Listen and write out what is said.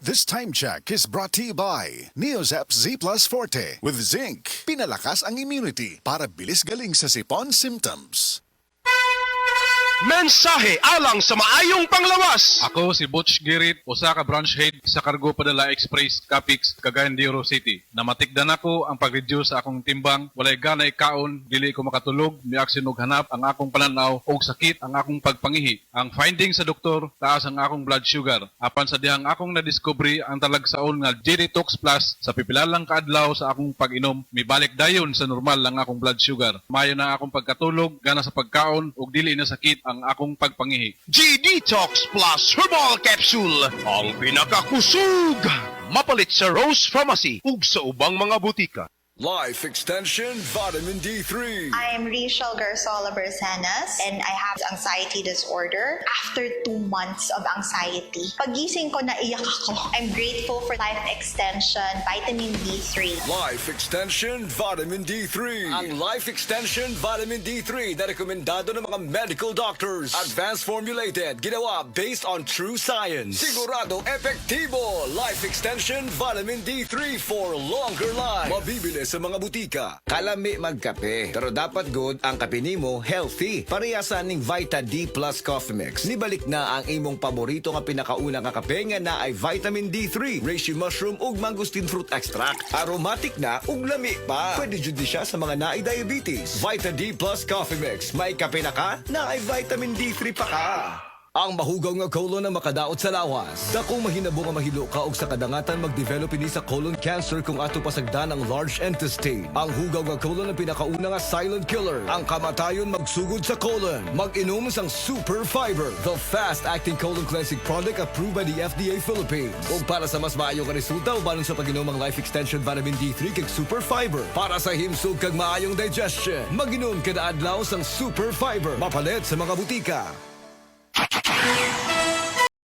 This time check is brought to you by Neozep Z Plus Forte with zinc. Pinalakas ang immunity para bilis galing sa sipon symptoms. Mensahe alang sa maayong panglawas. Ako si Butch Girit, usa ka branch head sa Cargo Padala Express, Capix, Cagayan de Oro City. Namatikdan ako ang pag-reduce sa akong timbang, walay ganay kaon, dili ko makatulog, miaksin og hanap ang akong pananaw og sakit ang akong pagpangihi. Ang finding sa doktor, taas ang akong blood sugar. Apan sa dihang akong nadiscovery ang talagsaon nga G-Detox Plus sa pipilalang kaadlaw sa akong pag-inom, mibalik dayon sa normal ang akong blood sugar. Mayo na akong pagkatulog, gana sa pagkaon ug dili na sakit ang akong pagpangihi. G-Detox Plus Herbal Capsule, ang pinakakusog. Mapalit sa Rose Pharmacy ug sa ubang mga butika. Life Extension Vitamin D3. I'm Rachel Garzola Bersanas and I have anxiety disorder after 2 months of anxiety. Pagising ko, naiyak ako. I'm grateful for Life Extension Vitamin D3. Life Extension Vitamin D3. Ang Life Extension Vitamin D3 na rekomendado ng mga medical doctors. Advanced formulated, ginawa based on true science. Sigurado epektibo. Life Extension Vitamin D3 for longer life. Mabibili sa mga butika. Kalami magkape, pero dapat good ang kape nimo healthy. Parehasan ning Vita D Plus Coffee Mix. Nibalik na ang imong paborito nga pinakauna nga kape nga na ay vitamin D3, reishi mushroom ug mangosteen fruit extract. Aromatic na ug lami pa. Pwede jud siya sa mga naay diabetes. Vita D Plus Coffee Mix. May kape na ka, na ay vitamin D3 pa ka. Ang mahugaw nga colon na makadaot sa lawas. Dakong mahinabo nga mahilo ka og sa kadangatan mag-develop ini sa colon cancer kung ato pasagdan ang large intestine. Ang hugaw nga colon ang pinakauna nga silent killer. Ang kamatayon magsugod sa colon. Mag-inom sang Super Fiber, the fast-acting colon cleansing product approved by the FDA Philippines. Ug para sa mas maayo nga resulta, ubanon sa pag-inom ang Life Extension Vitamin D3 kag Super Fiber. Para sa himsog kag maayong digestion, mag-inom kada adlaw sang Super Fiber. Mapalit sa mga butika.